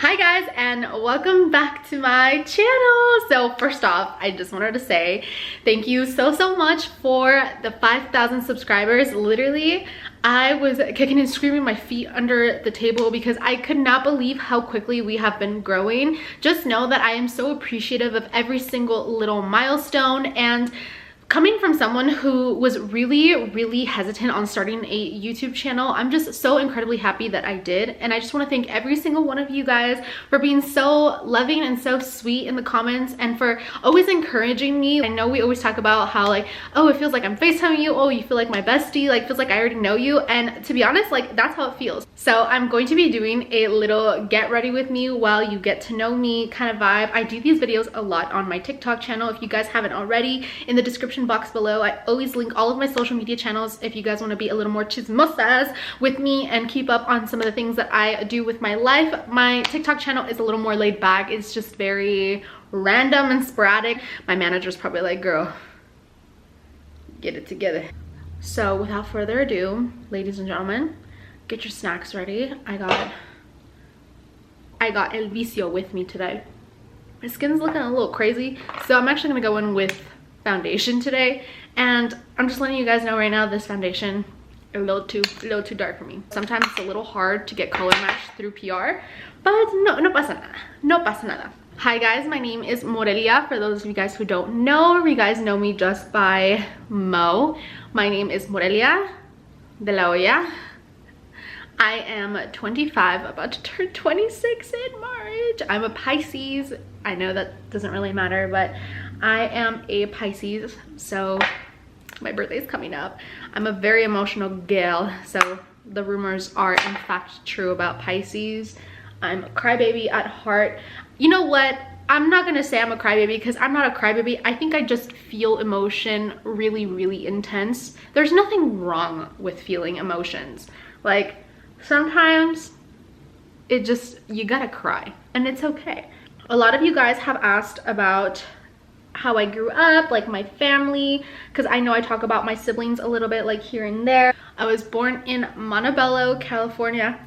Hi guys, and welcome back to my channel. So first off, I just wanted to say thank you so much for the 5,000 subscribers. Literally, I was kicking and screaming my feet under the table because I could not believe how quickly we have been growing. Just know that I am so appreciative of every single little milestone, and coming from someone who was really hesitant on starting a YouTube channel, I'm just so incredibly happy that I did. And I just want to thank every single one of you guys for being so loving and so sweet in the comments and for always encouraging me. I know we always talk about how like, oh, it feels like I'm FaceTiming you, oh, you feel like my bestie, like feels like I already know you. And to be honest, like that's how it feels. So I'm going to be doing a little get ready with me while you get to know me kind of vibe. I do these videos a lot on my TikTok channel. If you guys haven't already, in the description box below, I always link all of my social media channels if you guys want to be a little more chismosas with me and keep up on some of the things that I do with my life. My TikTok channel is a little more laid back. It's just very random and sporadic. My manager's probably like, girl, get it together. So without further ado, ladies and gentlemen, get your snacks ready. I got El Vicio with me today. My skin's looking a little crazy, so I'm actually gonna go in with foundation today, and I'm just letting you guys know right now, this foundation a little too dark for me. Sometimes it's a little hard to get color match through PR, but no pasa nada, no pasa nada. Hi guys, my name is Morelia. For those of you guys who don't know, or you guys know me just by Mo, my name is Morelia de la Olla. I am 25, about to turn 26 in March. I'm a Pisces. I know that doesn't really matter, but I am a Pisces, so my birthday's coming up. I'm a very emotional gal, so the rumors are in fact true about Pisces. I'm a crybaby at heart. You know what? I'm not gonna say I'm a crybaby because I'm not a crybaby. I think I just feel emotion really intense. There's nothing wrong with feeling emotions. Like, sometimes it just, you gotta cry and it's okay. A lot of you guys have asked about how I grew up, like my family, because I know I talk about my siblings a little bit like here and there. I was born in Montebello, California.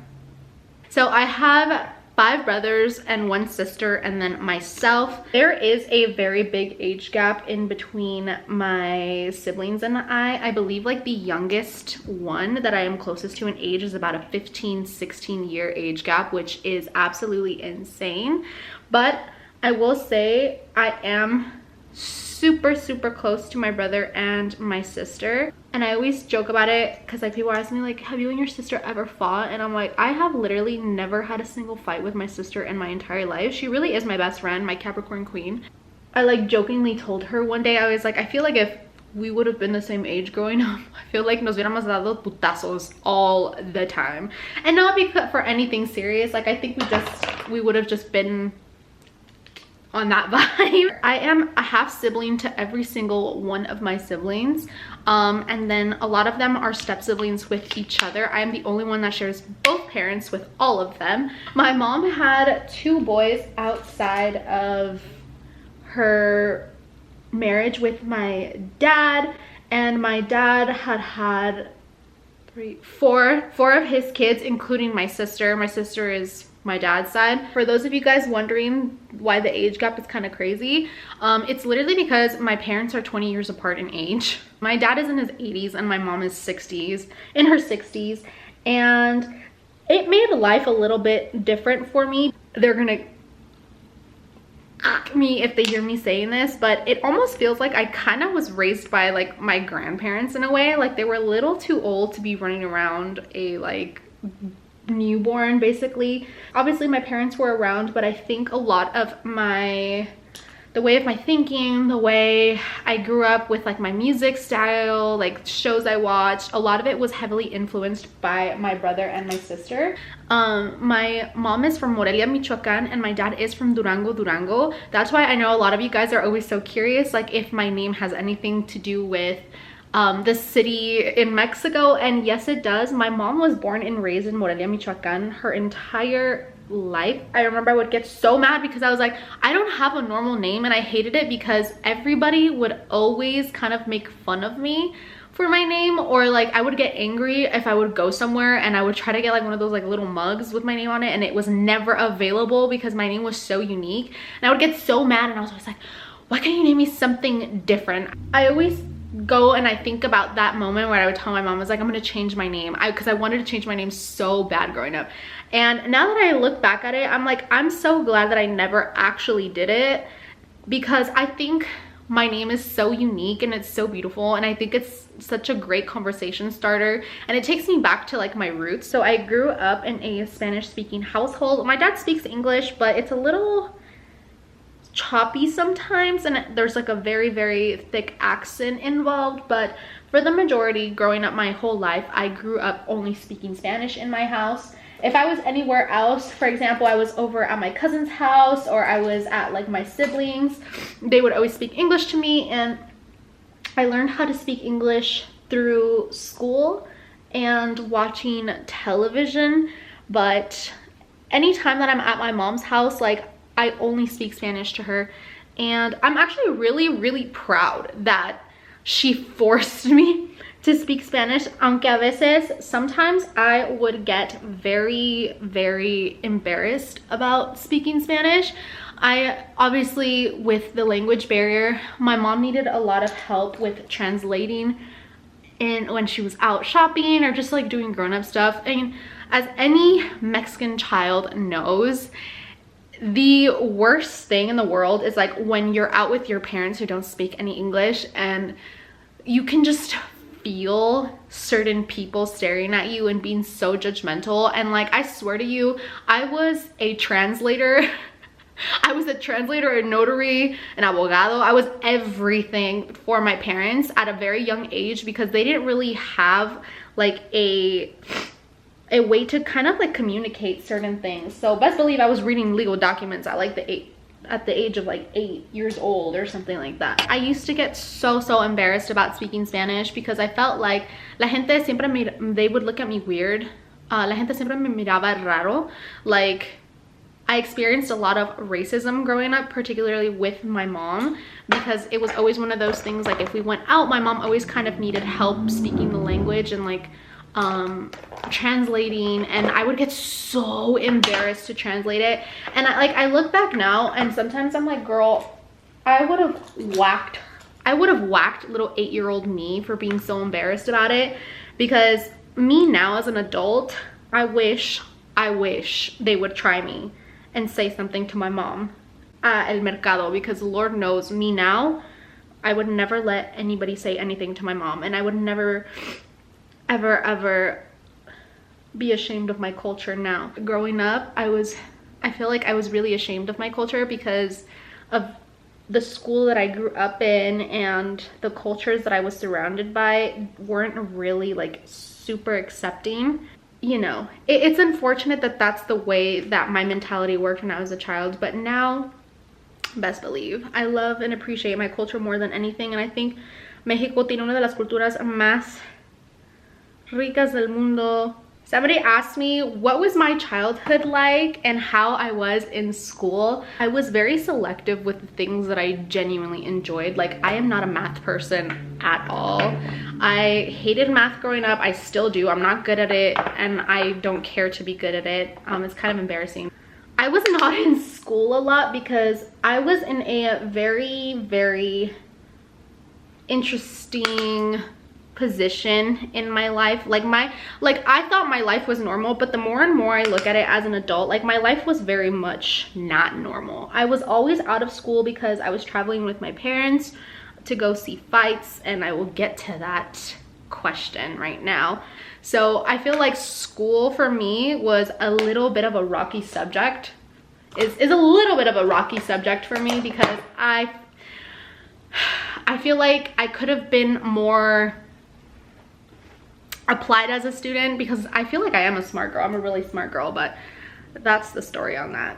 So I have 5 brothers and 1 sister, and then myself. There is a very big age gap in between my siblings and I believe like the youngest one that I am closest to in age is about a 15-16 year age gap, which is absolutely insane. But I will say I am super close to my brother and my sister, and I always joke about it because like people ask me like, have you and your sister ever fought? And I'm like, I have literally never had a single fight with my sister in my entire life. She really is my best friend, my Capricorn queen. I like jokingly told her one day, I was like, I feel like if we would have been the same age growing up, I feel like nos hubiéramos dado putazos all the time, and not because for anything serious. Like I think we would have just been on that vibe. I am a half sibling to every single one of my siblings, and then a lot of them are step siblings with each other. I am the only one that shares both parents with all of them. My mom had 2 boys outside of her marriage with my dad, and my dad had 4 of his kids, including my sister. My sister is my dad's side. For those of you guys wondering why the age gap is kind of crazy, it's literally because my parents are 20 years apart in age. My dad is in his 80s and my mom is in her 60s, and it made life a little bit different for me. They're gonna me if they hear me saying this, but it almost feels like I kind of was raised by like my grandparents in a way. Like they were a little too old to be running around a like newborn basically. Obviously my parents were around, but I think a lot of the way of my thinking, the way I grew up with like my music style, like shows I watched, a lot of it was heavily influenced by my brother and my sister. My mom is from Morelia, Michoacan, and my dad is from Durango. That's why I know a lot of you guys are always so curious like if my name has anything to do with the city in Mexico, and yes it does. My mom was born and raised in Morelia, Michoacan her entire life. I remember I would get so mad because I was like, I don't have a normal name, and I hated it because everybody would always kind of make fun of me for my name, or like I would get angry if I would go somewhere and I would try to get like one of those like little mugs with my name on it, and it was never available because my name was so unique. And I would get so mad, and I was always like, why can't you name me something different? I always go and I think about that moment where I would tell my mom, I was like, I'm gonna change my name, because I wanted to change my name so bad growing up. And now that I look back at it, I'm like, I'm so glad that I never actually did it, because I think my name is so unique and it's so beautiful, and I think it's such a great conversation starter, and it takes me back to like my roots. So I grew up in a Spanish speaking household. My dad speaks English, but it's a little choppy sometimes, and there's like a very, very thick accent involved. But for the majority, growing up my whole life, I grew up only speaking Spanish in my house. If I was anywhere else, for example, I was over at my cousin's house or I was at like my siblings, they would always speak English to me, and I learned how to speak English through school and watching television. But anytime that I'm at my mom's house, like I only speak Spanish to her, and I'm actually really, really proud that she forced me to speak Spanish, aunque a veces, sometimes I would get very, very embarrassed about speaking Spanish. I obviously, with the language barrier, my mom needed a lot of help with translating when she was out shopping or just like doing grown-up stuff. And as any Mexican child knows, the worst thing in the world is like when you're out with your parents who don't speak any English, and you can just feel certain people staring at you and being so judgmental. And like, I swear to you, I was a translator. I was a translator, a notary, an abogado. I was everything for my parents at a very young age, because they didn't really have like a way to kind of like communicate certain things. So best believe I was reading legal documents at like at the age of like 8 years old or something like that. I used to get so embarrassed about speaking Spanish, because I felt like la gente siempre they would look at me weird. La gente siempre me miraba raro. Like, I experienced a lot of racism growing up, particularly with my mom, because it was always one of those things, like if we went out, my mom always kind of needed help speaking the language and like translating, and I would get so embarrassed to translate it. And I look back now, and sometimes I'm like, girl, I would have whacked little 8-year-old me for being so embarrassed about it. Because me now as an adult, I wish they would try me and say something to my mom at El Mercado, because Lord knows me now, I would never let anybody say anything to my mom, and I would never ever be ashamed of my culture now. Growing up, I feel like I was really ashamed of my culture because of the school that I grew up in, and the cultures that I was surrounded by weren't really like super accepting. You know, it's unfortunate that that's the way that my mentality worked when I was a child, but now, best believe, I love and appreciate my culture more than anything. And I think Mexico tiene una de las culturas más ricas del mundo. Somebody asked me what was my childhood like and how I was in school. I was very selective with the things that I genuinely enjoyed. Like, I am not a math person at all. I hated math growing up. I still do. I'm not good at it, and I don't care to be good at it. It's kind of embarrassing. I was not in school a lot because I was in a very, very interesting position in my life. I thought my life was normal, but the more and more I look at it as an adult, like, my life was very much not normal. I was always out of school because I was traveling with my parents to go see fights, and I will get to that question right now. So I feel like school for me was a little bit of a rocky subject. Is a little bit of a rocky subject for me because I feel like I could have been more applied as a student, because I feel like I am a smart girl. I'm a really smart girl, but that's the story on that.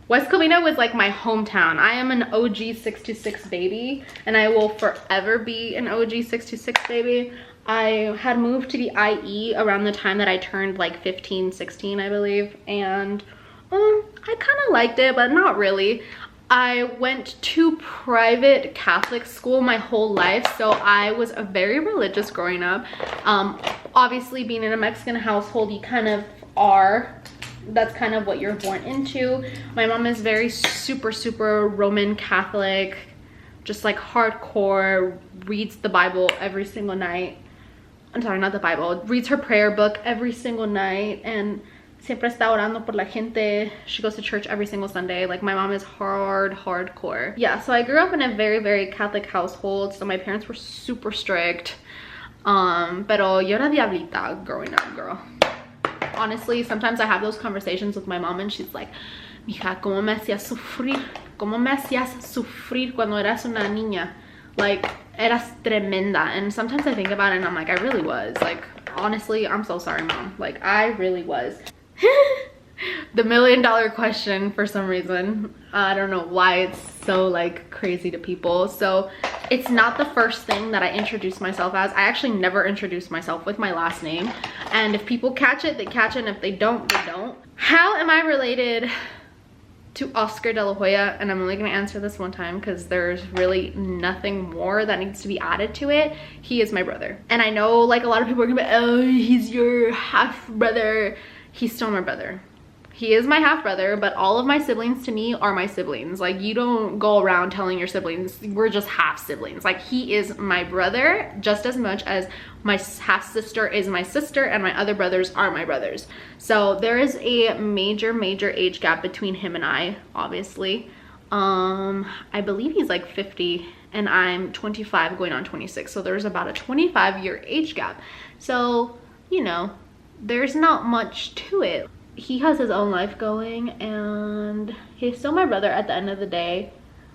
West Covina was like my hometown. I am an OG 626 baby, and I will forever be an OG 626 baby. I had moved to the IE around the time that I turned like 15, 16, I believe, and I kind of liked it, but not really. I went to private Catholic school my whole life, so I was very religious growing up. Obviously, being in a Mexican household, you kind of are. That's kind of what you're born into. My mom is very super Roman Catholic, just like hardcore, reads the Bible every single night. I'm sorry, not the Bible, reads her prayer book every single night, and siempre está orando por la gente. She goes to church every single Sunday. Like, my mom is hardcore. Yeah, so I grew up in a very Catholic household, so my parents were super strict. Pero yo era diablita growing up, girl. Honestly, sometimes I have those conversations with my mom and she's like, mija, ¿cómo me hacías sufrir? ¿Cómo me hacías sufrir cuando eras una niña? Like, eras tremenda. And sometimes I think about it and I'm like, I really was. Like, honestly, I'm so sorry, mom. Like, I really was. The $1 million question, for some reason. I don't know why it's so like crazy to people. So it's not the first thing that I introduce myself as. I actually never introduce myself with my last name. And if people catch it, they catch it. And if they don't, they don't. How am I related to Oscar de la Hoya? And I'm only gonna answer this one time because there's really nothing more that needs to be added to it. He is my brother. And I know like a lot of people are gonna be, oh, he's your half brother. He's still my brother. He is my half brother, but all of my siblings to me are my siblings. Like, you don't go around telling your siblings we're just half siblings. Like, he is my brother just as much as my half sister is my sister and my other brothers are my brothers. So there is a major age gap between him and I, obviously. I believe he's like 50 and I'm 25 going on 26. So there's about a 25-year age gap. So, you know, there's not much to it. He has his own life going and he's still my brother at the end of the day,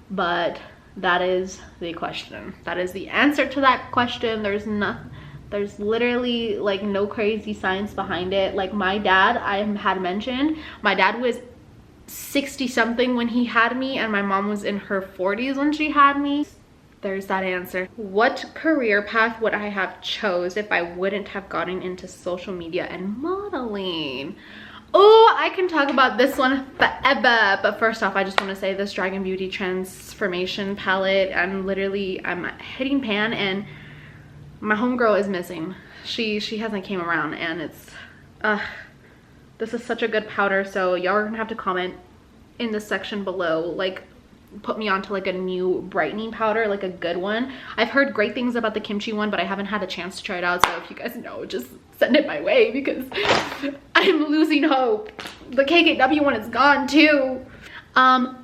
but that is the question. That is the answer to that question. There's literally like no crazy science behind it. Like, my dad, I had mentioned, my dad was 60 something when he had me and my mom was in her 40s when she had me. There's that answer. What career path would I have chose if I wouldn't have gotten into social media and modeling? Oh, I can talk about this one forever. But first off, I just want to say this Dragon Beauty transformation palette, I'm hitting pan and my homegirl is missing. She hasn't came around and it's, this is such a good powder. So y'all are gonna have to comment in the section below, like, put me onto like a new brightening powder, like a good one. I've heard great things about the kimchi one, but I haven't had a chance to try it out. So if you guys know, just send it my way because I'm losing hope. The KKW one is gone too.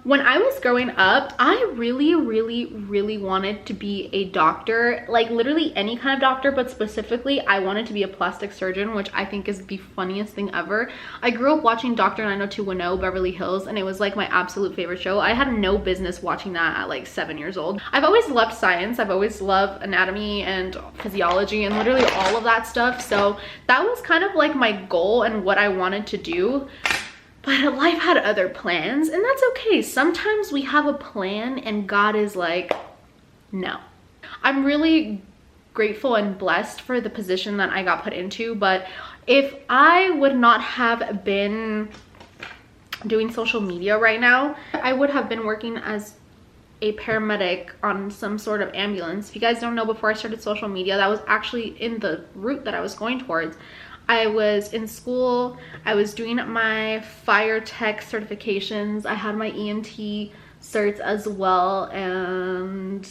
When I was growing up, I really wanted to be a doctor, like literally any kind of doctor, but specifically I wanted to be a plastic surgeon, which I think is the funniest thing ever. I grew up watching Dr. 90210 Beverly Hills and it was like my absolute favorite show. I had no business watching that at like 7 years old. I've always loved science. I've always loved anatomy and physiology and literally all of that stuff. So that was kind of like my goal and what I wanted to do. But life had other plans, and that's okay. Sometimes we have a plan and God is like, no. I'm really grateful and blessed for the position that I got put into, but if I would not have been doing social media right now, I would have been working as a paramedic on some sort of ambulance. If you guys don't know, before I started social media, that was actually in the route that I was going towards. I was in school, I was doing my fire tech certifications, I had my EMT certs as well, and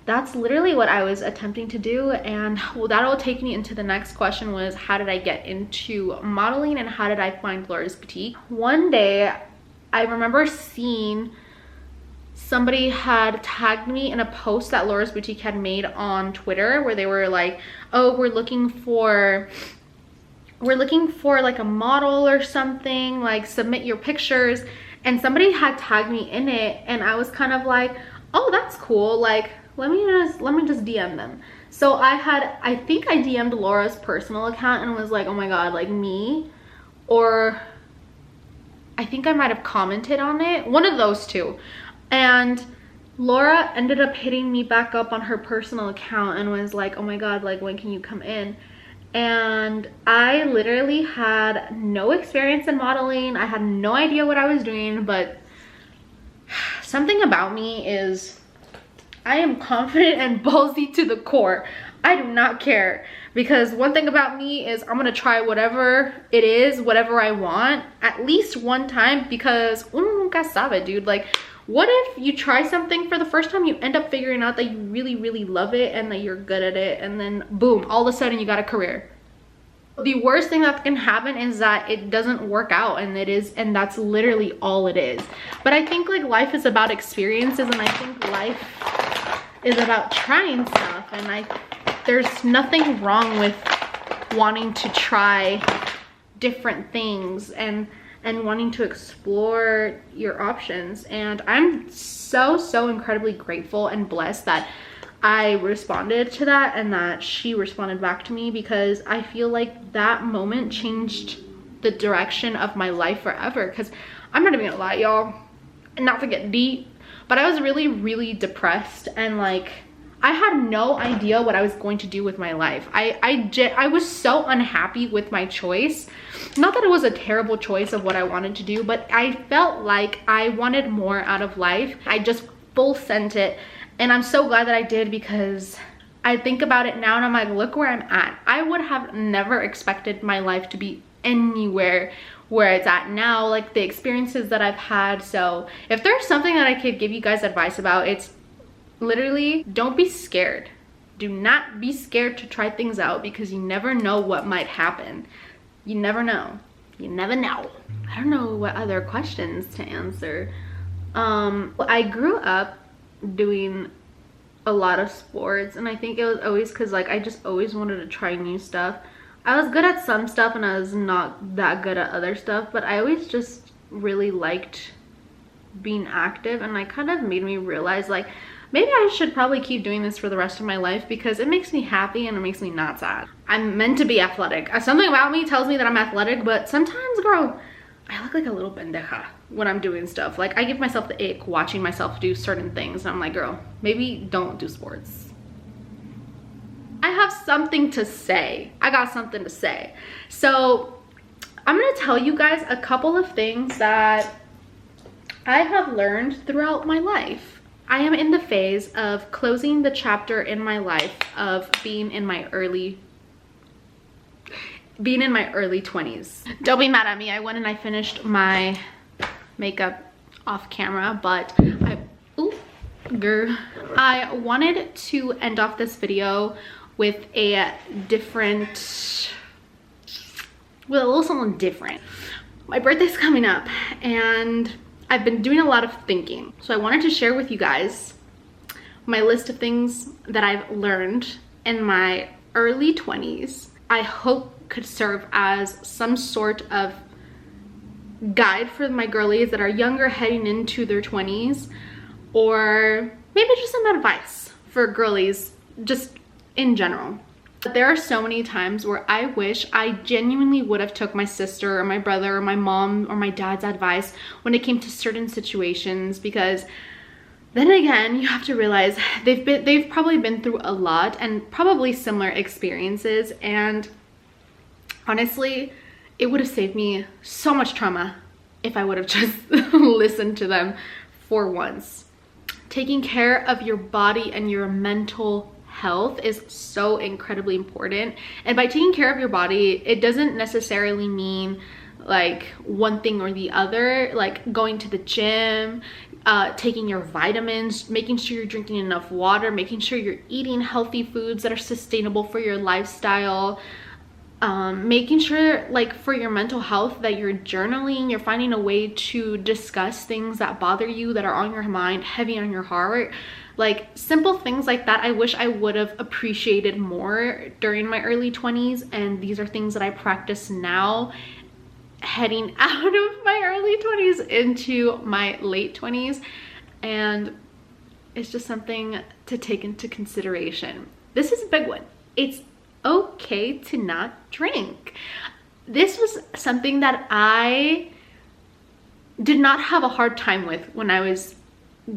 that's literally what I was attempting to do. And well, that'll take me into the next question, was how did I get into modeling and how did I find Laura's Boutique? One day I remember seeing somebody had tagged me in a post that Laura's Boutique had made on Twitter where they were like, oh, we're looking for like a model or something, like submit your pictures. And somebody had tagged me in it and I was kind of like, oh, that's cool, like let me just DM them. So I think I DM'd Laura's personal account and was like, oh my god, like me, or I think I might have commented on it, one of those two. And Laura ended up hitting me back up on her personal account and was like, oh my god, like when can you come in? And I literally had no experience in modeling. I had no idea what I was doing, but something about me is I am confident and ballsy to the core. I do not care, because one thing about me is I'm gonna try whatever it is, whatever I want, at least one time, because uno nunca sabe, dude. Like, what if you try something for the first time, you end up figuring out that you really, really love it and that you're good at it, and then boom, all of a sudden you got a career. The worst thing that can happen is that it doesn't work out, and that's literally all it is. But I think like life is about experiences, and I think life is about trying stuff, and there's nothing wrong with wanting to try different things and wanting to explore your options. And I'm so incredibly grateful and blessed that I responded to that and that she responded back to me, because I feel like that moment changed the direction of my life forever. Because I'm not even gonna lie, y'all, and not to get deep, but I was really, really depressed, and like I had no idea what I was going to do with my life. I was so unhappy with my choice. Not that it was a terrible choice of what I wanted to do, but I felt like I wanted more out of life. I just full sent it, and I'm so glad that I did, because I think about it now and I'm like, look where I'm at. I would have never expected my life to be anywhere where it's at now, like the experiences that I've had. So if there's something that I could give you guys advice about, it's literally, don't be scared. Do not be scared to try things out, because you never know what might happen. You never know. You never know. I don't know what other questions to answer. I grew up doing a lot of sports, and I think it was always because like I just always wanted to try new stuff. I was good at some stuff and I was not that good at other stuff, but I always just really liked being active, and it kind of made me realize like maybe I should probably keep doing this for the rest of my life, because it makes me happy and it makes me not sad. I'm meant to be athletic. Something about me tells me that I'm athletic, but sometimes, girl, I look like a little pendeja when I'm doing stuff. Like, I give myself the ick watching myself do certain things, and I'm like, girl, maybe don't do sports. I have something to say. I got something to say. So I'm gonna tell you guys a couple of things that I have learned throughout my life. I am in the phase of closing the chapter in my life of being in my early 20s. Don't be mad at me. I went and I finished my makeup off camera, but I wanted to end off this video with a little something different. My birthday's coming up, and I've been doing a lot of thinking. So I wanted to share with you guys my list of things that I've learned in my early 20s. I hope could serve as some sort of guide for my girlies that are younger, heading into their 20s, or maybe just some advice for girlies just in general. There are so many times where I wish I genuinely would have took my sister or my brother or my mom or my dad's advice when it came to certain situations, because then again, you have to realize they've probably been through a lot and probably similar experiences, and honestly, it would have saved me so much trauma if I would have just listened to them for once. Taking care of your body and your mental health is so incredibly important. And by taking care of your body, it doesn't necessarily mean like one thing or the other, like going to the gym, taking your vitamins, making sure you're drinking enough water, making sure you're eating healthy foods that are sustainable for your lifestyle, making sure like for your mental health that you're journaling, you're finding a way to discuss things that bother you, that are on your mind, heavy on your heart. Like simple things like that, I wish I would have appreciated more during my early 20s, and these are things that I practice now, heading out of my early 20s into my late 20s, and it's just something to take into consideration. This is a big one. It's okay to not drink. This was something that I did not have a hard time with when I was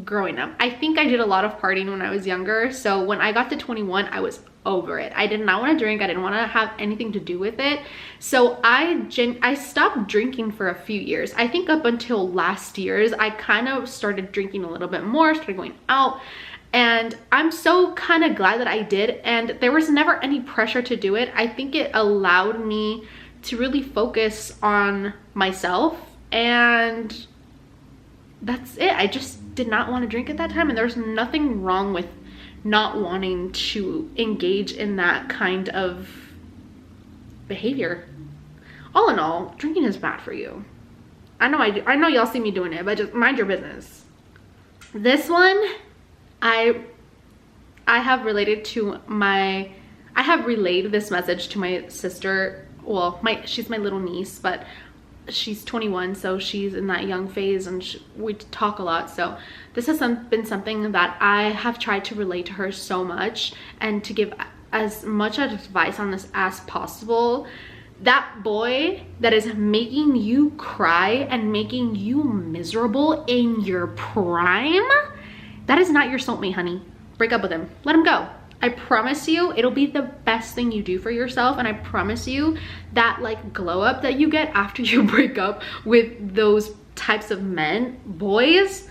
growing up. I think I did a lot of partying when I was younger. So when I got to 21, I was over it. I did not want to drink. I didn't want to have anything to do with it. So I stopped drinking for a few years. I think up until last year's, I kind of started drinking a little bit more, started going out. And I'm so kind of glad that I did. And there was never any pressure to do it. I think it allowed me to really focus on myself, and that's it. I just did not want to drink at that time, and there's nothing wrong with not wanting to engage in that kind of behavior. All in all, drinking is bad for you. I know y'all see me doing it, but just mind your business. This one, I have relayed this message to my sister. Well, she's my little niece, but she's 21, so she's in that young phase, and we talk a lot. So this has been something that I have tried to relate to her so much, and to give as much advice on this as possible. That boy that is making you cry and making you miserable in your prime, that is not your soulmate, honey. Break up with him. Let him go. I promise you it'll be the best thing you do for yourself, and I promise you that like glow up that you get after you break up with those types of men, boys,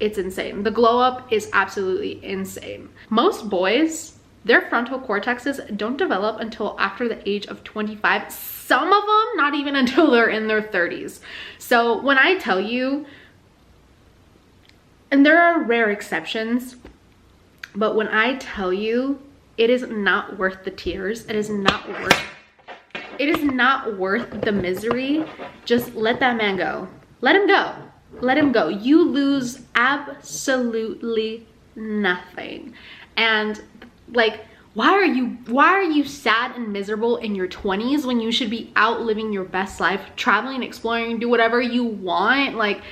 it's insane. The glow up is absolutely insane. Most boys, their frontal cortexes don't develop until after the age of 25. Some of them not even until they're in their 30s. So when I tell you, and there are rare exceptions, but when I tell you, it is not worth the tears, it is not worth the misery, just let that man go. Let him go. Let him go. You lose absolutely nothing. And like, why are you sad and miserable in your 20s when you should be out living your best life, traveling, exploring, do whatever you want? Like,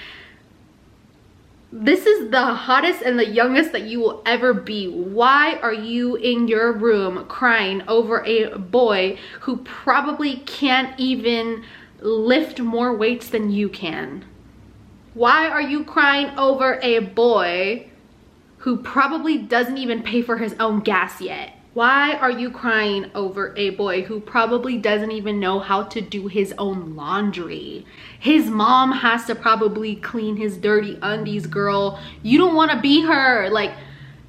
this is the hottest and the youngest that you will ever be. Why are you in your room crying over a boy who probably can't even lift more weights than you can? Why are you crying over a boy who probably doesn't even pay for his own gas yet? Why are you crying over a boy who probably doesn't even know how to do his own laundry? His mom has to probably clean his dirty undies, girl. You don't want to be her. Like,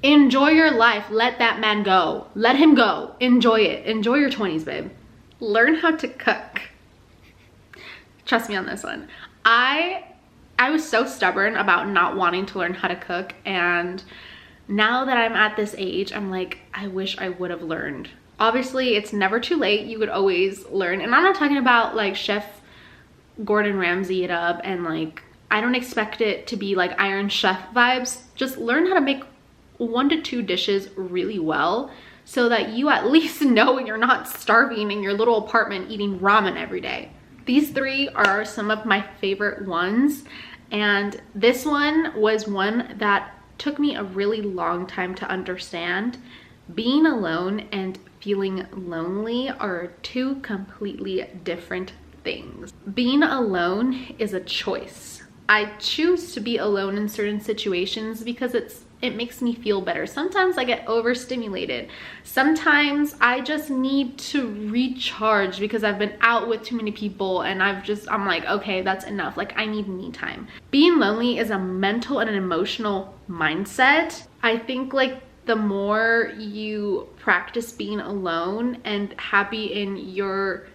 enjoy your life. Let that man go. Let him go. Enjoy it. Enjoy your 20s, babe. Learn how to cook. Trust me on this one. I was so stubborn about not wanting to learn how to cook, and now that I'm at this age, I'm like, I wish I would have learned. Obviously, it's never too late. You could always learn. And I'm not talking about like Chef Gordon Ramsay it up, and like, I don't expect it to be like Iron Chef vibes. Just learn how to make 1 to 2 dishes really well, so that you at least know you're not starving in your little apartment eating ramen every day. These 3 are some of my favorite ones, and this one was one that took me a really long time to understand. Being alone and feeling lonely are 2 completely different things. Being alone is a choice. I choose to be alone in certain situations because it makes me feel better. Sometimes I get overstimulated. Sometimes I just need to recharge because I've been out with too many people, and I'm like, okay, that's enough. Like, I need me time. Being lonely is a mental and an emotional mindset. I think like the more you practice being alone and happy in your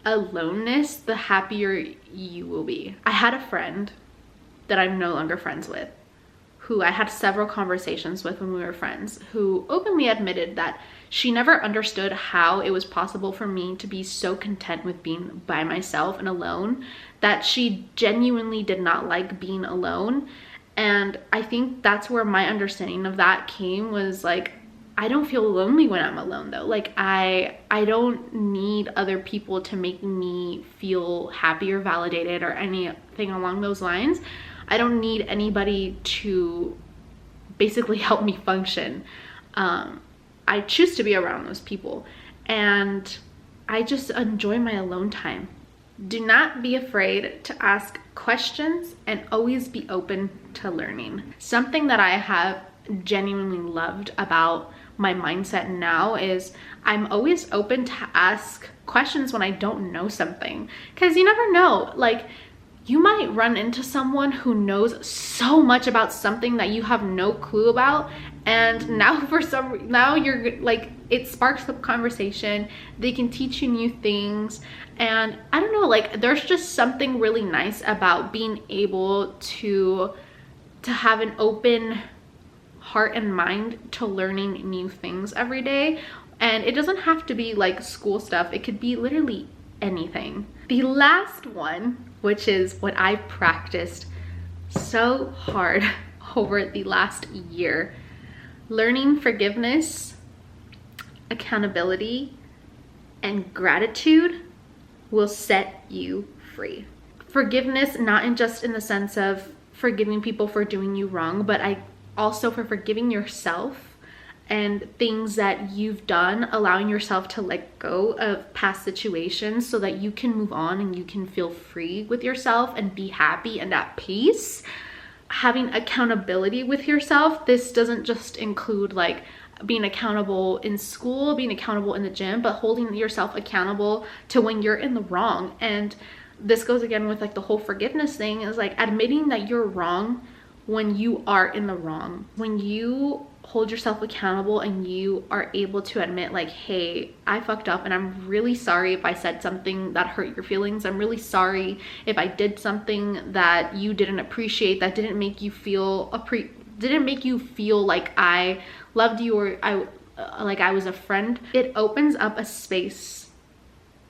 aloneness, the happier you will be. I had a friend that I'm no longer friends with, who I had several conversations with when we were friends, who openly admitted that she never understood how it was possible for me to be so content with being by myself and alone, that she genuinely did not like being alone. And I think that's where my understanding of that came, was like, I don't feel lonely when I'm alone though. Like, I don't need other people to make me feel happy or validated or anything along those lines. I don't need anybody to basically help me function. I choose to be around those people, and I just enjoy my alone time. Do not be afraid to ask questions and always be open to learning. Something that I have genuinely loved about my mindset now is I'm always open to ask questions when I don't know something, because you never know, like you might run into someone who knows so much about something that you have no clue about, and now you're like, it sparks up conversation. They can teach you new things, and I don't know, like there's just something really nice about being able to have an open heart and mind to learning new things every day. And it doesn't have to be like school stuff, it could be literally anything. The last one, which is what I practiced so hard over the last year: learning forgiveness, accountability, and gratitude will set you free. Forgiveness, not in just in the sense of forgiving people for doing you wrong, but also for forgiving yourself and things that you've done, allowing yourself to let go of past situations so that you can move on and you can feel free with yourself and be happy and at peace. Having accountability with yourself, this doesn't just include like being accountable in school, being accountable in the gym, but holding yourself accountable to when you're in the wrong. And this goes again with like the whole forgiveness thing, is like admitting that you're wrong when you are in the wrong. When you hold yourself accountable and you are able to admit like, hey, I fucked up and I'm really sorry if I said something that hurt your feelings. I'm really sorry if I did something that you didn't appreciate, that didn't make you feel like I loved you or I was a friend. It opens up a space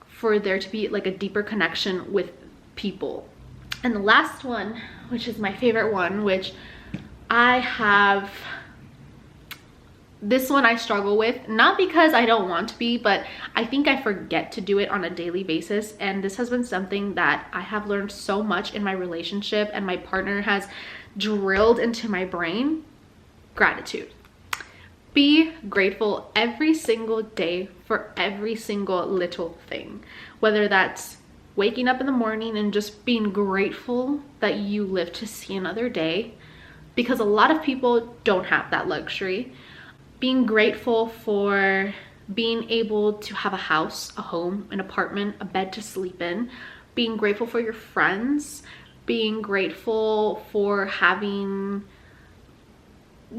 for there to be like a deeper connection with people. And the last one, which is my favorite one, which this one I struggle with, not because I don't want to be, but I think I forget to do it on a daily basis. And this has been something that I have learned so much in my relationship, and my partner has drilled into my brain: gratitude. Be grateful every single day for every single little thing, whether that's waking up in the morning and just being grateful that you live to see another day, because a lot of people don't have that luxury. Being grateful for being able to have a house, a home, an apartment, a bed to sleep in. Being grateful for your friends. Being grateful for having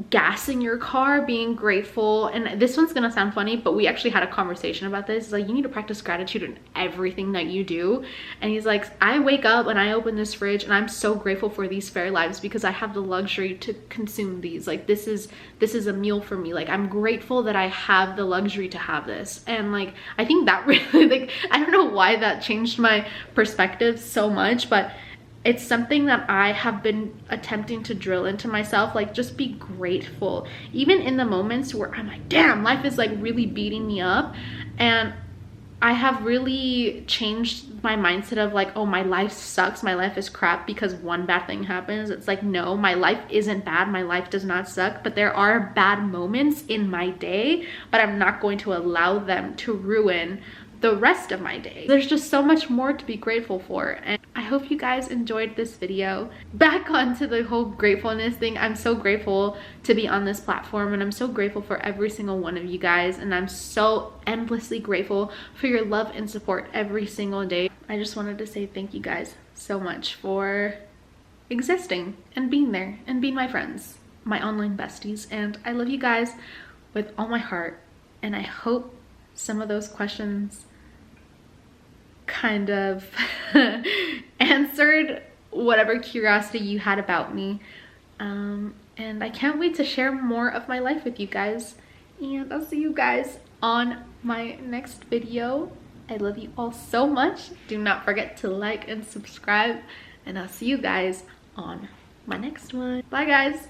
gas in your car. Being grateful, and this one's gonna sound funny, but we actually had a conversation about this. It's like, you need to practice gratitude in everything that you do. And he's like, I wake up and I open this fridge and I'm so grateful for these Fair Lives because I have the luxury to consume these. Like, this is a meal for me. Like, I'm grateful that I have the luxury to have this. And like, I think that really, like, I don't know why that changed my perspective so much, but it's something that I have been attempting to drill into myself. Like, just be grateful, even in the moments where I'm like, damn, life is like really beating me up. And I have really changed my mindset of like, oh, my life sucks, my life is crap because one bad thing happens. It's like, no, my life isn't bad, my life does not suck, but there are bad moments in my day, but I'm not going to allow them to ruin the rest of my day. There's just so much more to be grateful for, and I hope you guys enjoyed this video. Back onto the whole gratefulness thing, I'm so grateful to be on this platform, and I'm so grateful for every single one of you guys, and I'm so endlessly grateful for your love and support every single day. I just wanted to say thank you guys so much for existing and being there and being my friends, my online besties, and I love you guys with all my heart. And I hope some of those questions kind of answered whatever curiosity you had about me, and I can't wait to share more of my life with you guys, and I'll see you guys on my next video. I love you all so much. Do not forget to like and subscribe, and I'll see you guys on my next one. Bye guys.